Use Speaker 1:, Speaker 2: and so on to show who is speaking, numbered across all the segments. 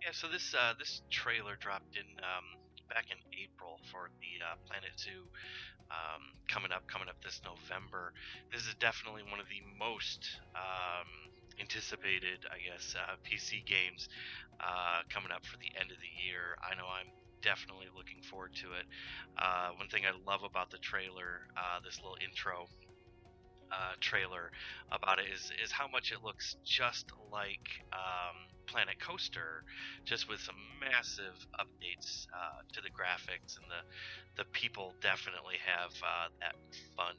Speaker 1: Yeah, so this trailer dropped in back in April for the Planet Zoo coming up this November. This is definitely one of the most anticipated, I guess, PC games coming up for the end of the year. I know I'm definitely looking forward to it. One thing I love about the trailer, this little intro trailer about it is how much it looks just like Planet Coaster, just with some massive updates to the graphics, and the people definitely have that fun,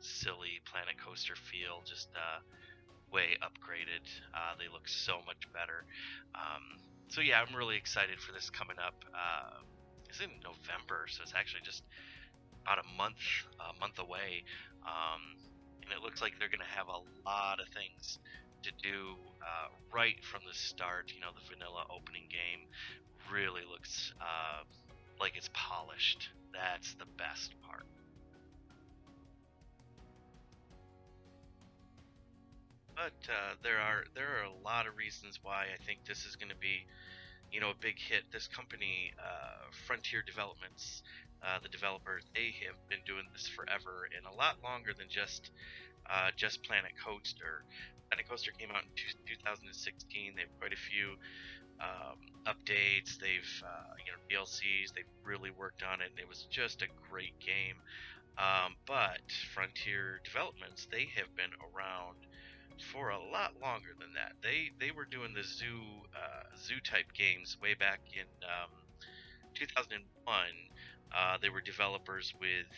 Speaker 1: silly Planet Coaster feel, just way upgraded. They look so much better. So yeah, I'm really excited for this coming up. It's in November, so it's actually just about a month away, um, and it looks like they're going to have a lot of things to do right from the start. You know, the vanilla opening game really looks like it's polished. That's the best part. But there are a lot of reasons why I think this is going to be, a big hit. This company, Frontier Developments, the developers, they have been doing this forever and a lot longer than just Planet Coaster. Planet Coaster came out in 2016. They have quite a few updates. They've DLCs. They've really worked on it, and it was just a great game. But Frontier Developments, they have been around for a lot longer than that. They were doing the zoo type games way back in 2001. They were developers with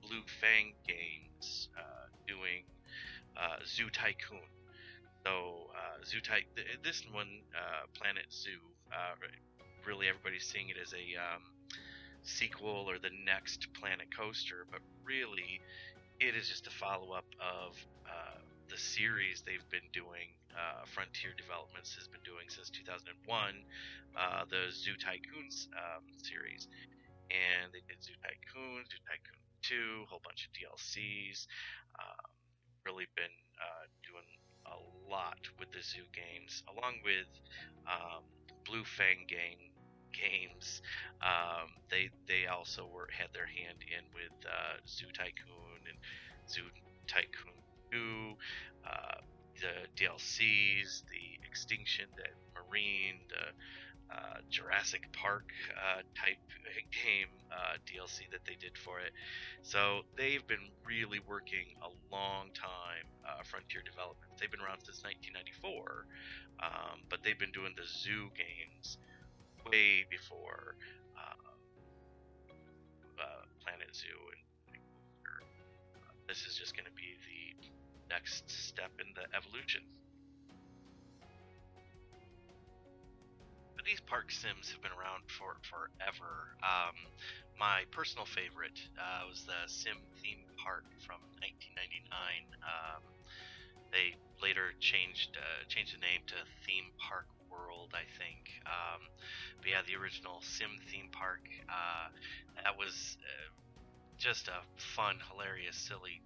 Speaker 1: Blue Fang Games, doing Zoo Tycoon. So this one, Planet Zoo, really everybody's seeing it as a sequel or the next Planet Coaster, but really it is just a follow up of the series they've been doing. Frontier Developments has been doing since 2001, the Zoo Tycoons series, and they did Zoo Tycoon 2, a whole bunch of DLCs. Um, really been doing a lot with the Zoo games, along with um, Blue Fang games. They also had their hand in with Zoo Tycoon and Zoo Tycoon 2, uh, the DLCs, the Extinction, the Marine, the Jurassic Park type game DLC that they did for it. So they've been really working a long time. Frontier Development. They've been around since 1994, but they've been doing the zoo games way before Planet Zoo, and this is just going to be the next step in the evolution. But these park sims have been around for forever. My personal favorite was the Sim Theme Park from 1999. They later changed the name to Theme Park World, I think. But yeah, the original Sim Theme Park, that was just a fun, hilarious, silly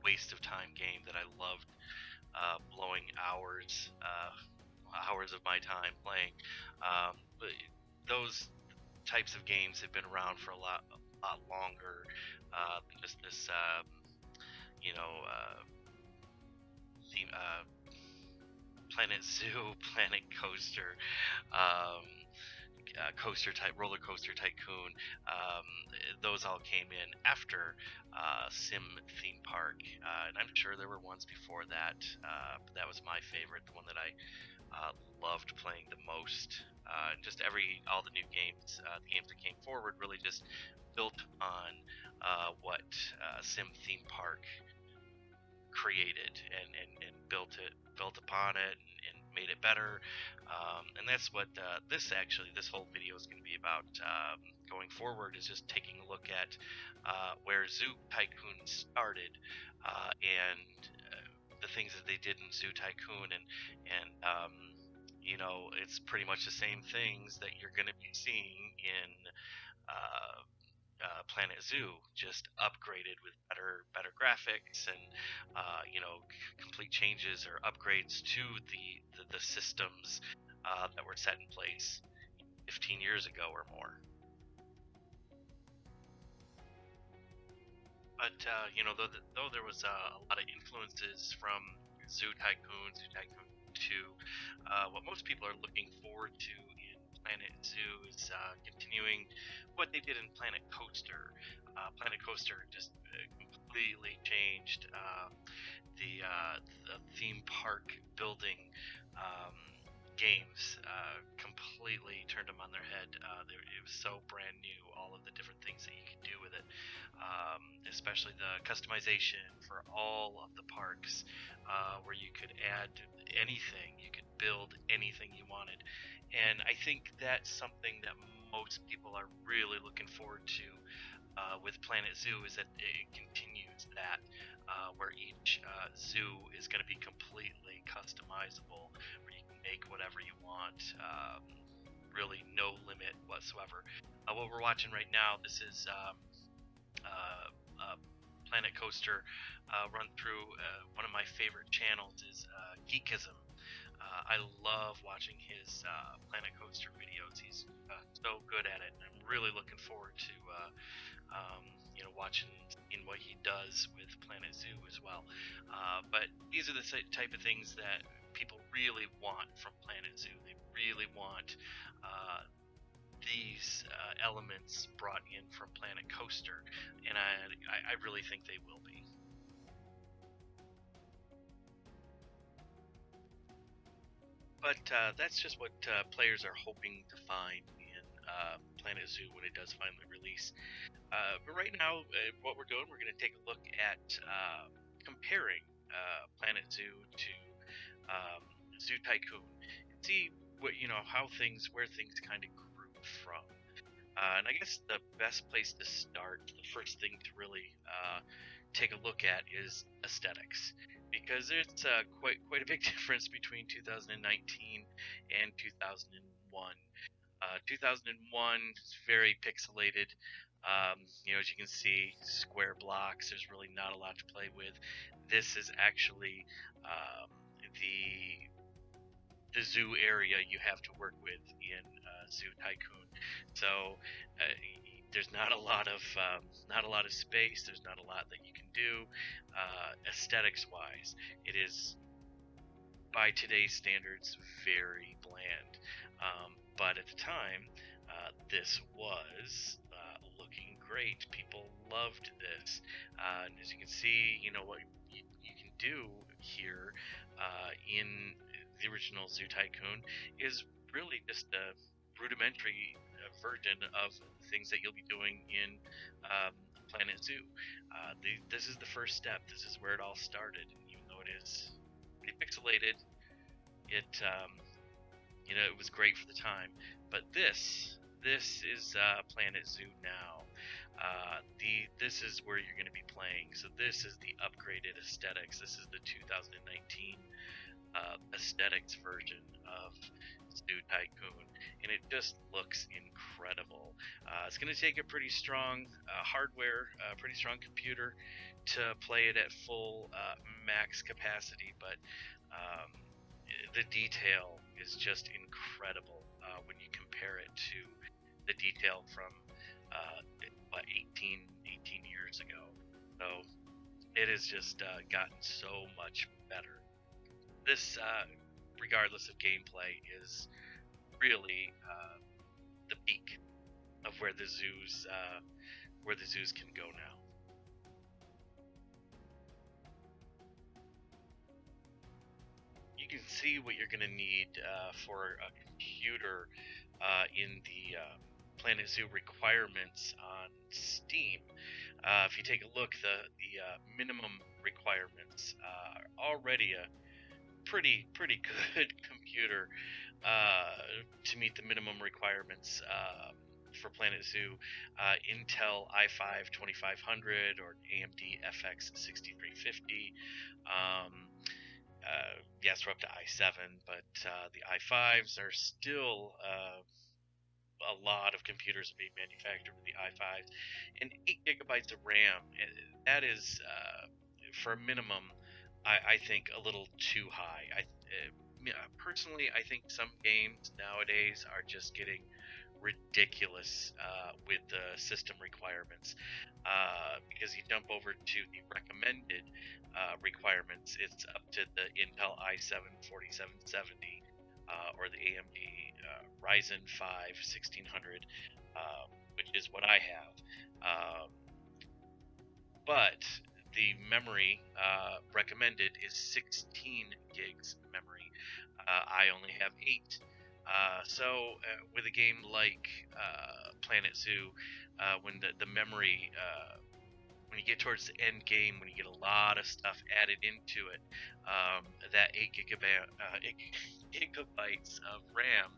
Speaker 1: waste of time game that I loved, blowing hours of my time playing. But those types of games have been around for a lot longer than just this, you know, theme, Planet Zoo, Planet Coaster, um, coaster type, roller coaster tycoon. Those all came in after Sim Theme Park, and I'm sure there were ones before that. But that was my favorite, the one that I loved playing the most. Just all the new games, the games that came forward, really just built on what Sim Theme Park created, and built upon it, and made it better. And that's what this whole video is going to be about. Going forward is just taking a look at where Zoo Tycoon started, and the things that they did in Zoo Tycoon, and it's pretty much the same things that you're going to be seeing in Planet Zoo, just upgraded with better graphics and complete changes or upgrades to the systems that were set in place 15 years ago or more. But though there was a lot of influences from Zoo Tycoon 2, what most people are looking forward to in Planet Zoo is continuing what they did in Planet Coaster. Planet Coaster just completely changed the theme park building um, games. Completely turned them on their head. It was so brand new, all of the different things that you could do with it, especially the customization for all of the parks, where you could add anything, you could build anything you wanted. And I think that's something that most people are really looking forward to with Planet Zoo, is that it continues that, where each zoo is going to be completely customizable, where you can make whatever you want, really no limit whatsoever. What we're watching right now, this is uh, Planet Coaster run through. One of my favorite channels is Geekism. I love watching his Planet Coaster videos. He's so good at it, and I'm really looking forward to watching in what he does with Planet Zoo as well. But these are the type of things that people really want from Planet Zoo. They really want these elements brought in from Planet Coaster, and I really think they will be. But that's just what players are hoping to find in Planet Zoo when it does finally release. But right now, what we're doing, we're going to take a look at comparing Planet Zoo to um, Zoo Tycoon, and see where things kind of grew from. And I guess the best place to start, the first thing to really take a look at, is aesthetics, because there's quite a big difference between 2019 and 2001. 2001 is very pixelated. As you can see, square blocks. There's really not a lot to play with. This is actually the zoo area you have to work with in Zoo Tycoon. So there's not a lot of space. There's not a lot that you can do aesthetics wise. It is, by today's standards, very bland. But at the time, this was looking great. People loved this. And as you can see, what you can do here in the original Zoo Tycoon is really just a rudimentary version of things that you'll be doing in Planet Zoo. This is the first step. This is where it all started. Even though it is pretty pixelated, it was great for the time. But this is Planet Zoo now. This is where you're going to be playing. So this is the upgraded aesthetics. This is the 2019 aesthetics version of Zoo Tycoon, and it just looks incredible. It's going to take a pretty strong hardware, pretty strong computer to play it at full max capacity, but um, the detail is just incredible when you compare it to the detail from 18 years ago. So it has just gotten so much better. This, regardless of gameplay, is really the peak of where the zoos can go now. You can see what you're going to need for a computer in the Planet Zoo requirements on Steam. If you take a look, the minimum requirements are already a pretty good computer to meet the minimum requirements for Planet Zoo. Intel i5 2500 or AMD FX 6350. Yes, we're up to i7, but the i5s are still a lot of computers are being manufactured with the i5s, and 8 gigabytes of RAM. That is, for a minimum, I think a little too high. Personally, I think some games nowadays are just getting ridiculous with the system requirements. Because you jump over to the recommended requirements, it's up to the Intel i7 4770 or the AMD Ryzen 5 1600, which is what I have. But the memory recommended is 16 gigs memory. I only have 8. With a game like Planet Zoo, when the memory when you get towards the end game, when you get a lot of stuff added into it, that 8 gigabytes of RAM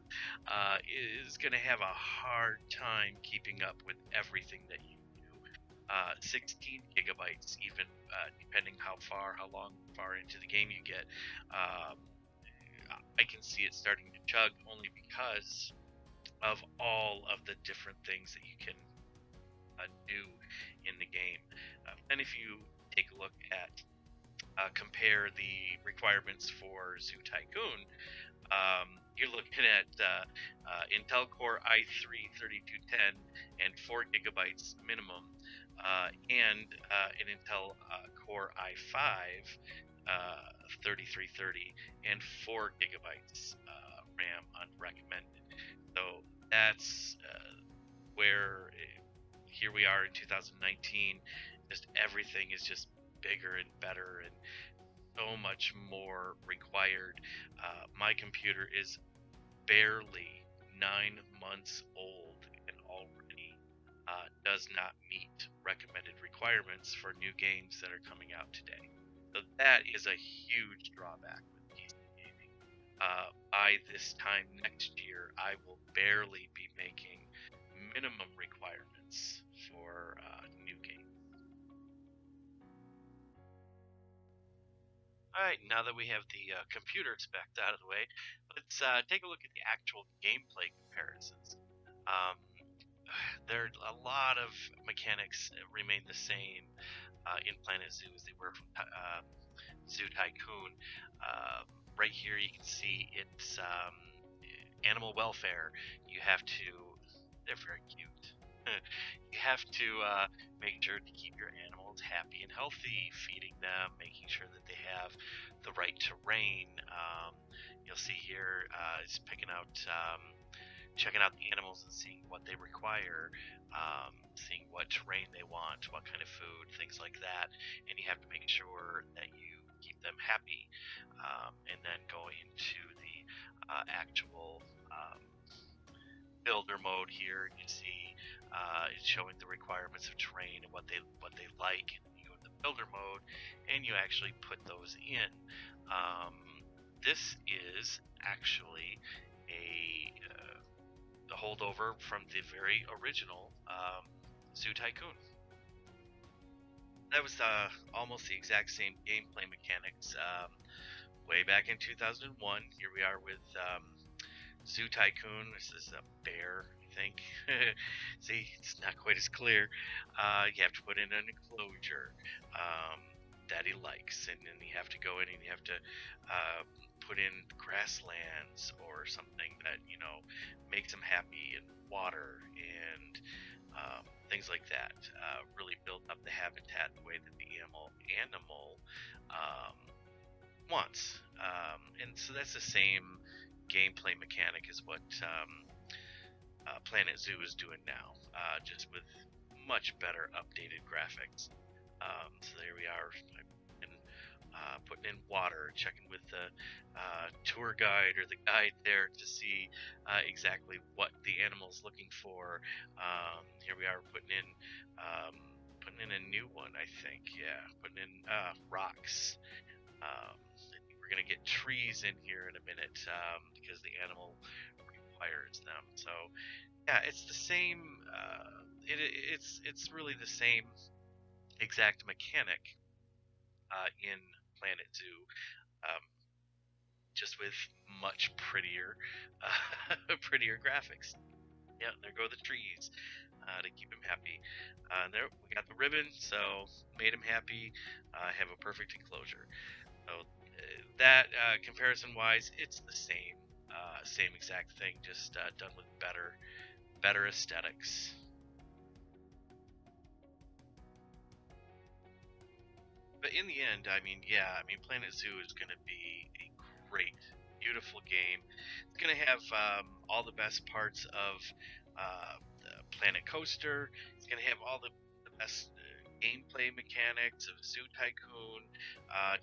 Speaker 1: is going to have a hard time keeping up with everything that you do. 16 gigabytes, even depending how far into the game you get, I can see it starting to chug only because of all of the different things that you can do in the game. And if you take a look at compare the requirements for Zoo Tycoon, you're looking at Intel Core i3 3210 and 4 gigabytes minimum, and an Intel Core i5 3330 and 4 gigabytes RAM unrecommended. So that's where here we are in 2019. Just everything is just bigger and better and so much more required. My computer is barely 9 months old and already does not meet recommended requirements for new games that are coming out today. So that is a huge drawback with PC gaming. By this time next year, I will barely be making minimum requirements for new games. All right, now that we have the computer specs out of the way, let's take a look at the actual gameplay comparisons. Um, there a lot of mechanics remain the same in Planet Zoo as they were from Zoo Tycoon. Right here, you can see it's animal welfare. You have to, they're very cute. You have to make sure to keep your animals happy and healthy, feeding them, making sure that they have the right terrain. You'll see here it's picking out, checking out the animals and seeing what they require, seeing what terrain they want, what kind of food, things like that. And you have to make sure that you keep them happy. And then go into the actual builder mode here. You see it's showing the requirements of terrain and what they like. And you go to the builder mode and you actually put those in. This is actually a holdover from the very original Zoo Tycoon. That was almost the exact same gameplay mechanics way back in 2001. Here we are with Zoo Tycoon. This is a bear, I think. See, it's not quite as clear. You have to put in an enclosure that he likes, and then you have to go in and you have to put in grasslands or something that makes him happy, and water and things like that. Really build up the habitat the way that the animal wants. And so that's the same gameplay mechanic as what Planet Zoo is doing now, just with much better updated graphics. So there we are, putting in water, checking with the tour guide or the guide there to see exactly what the animal's looking for. Here we are putting in a new one, I think. Yeah, putting in rocks. We're gonna get trees in here in a minute because the animal requires them. So yeah, it's the same. It's really the same exact mechanic in Planet Zoo, um, just with much prettier, prettier graphics. Yeah, there go the trees to keep him happy. There we got the ribbon, so made him happy. Have a perfect enclosure. So that comparison wise, it's the same, same exact thing, just done with better aesthetics. But in the end, I mean, yeah, I mean, Planet Zoo is going to be a great, beautiful game. It's going to have all the best parts of the Planet Coaster. It's going to have all the best gameplay mechanics of Zoo Tycoon.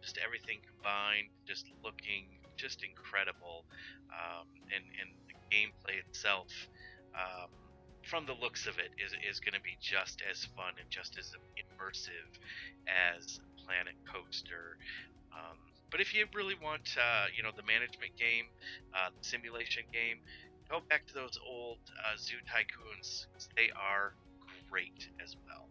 Speaker 1: Just everything combined, just looking just incredible. And the gameplay itself, um, from the looks of it, is going to be just as fun and just as immersive as Planet Coaster. Um, but if you really want, the management game, the simulation game, go back to those old Zoo Tycoons. They are great as well.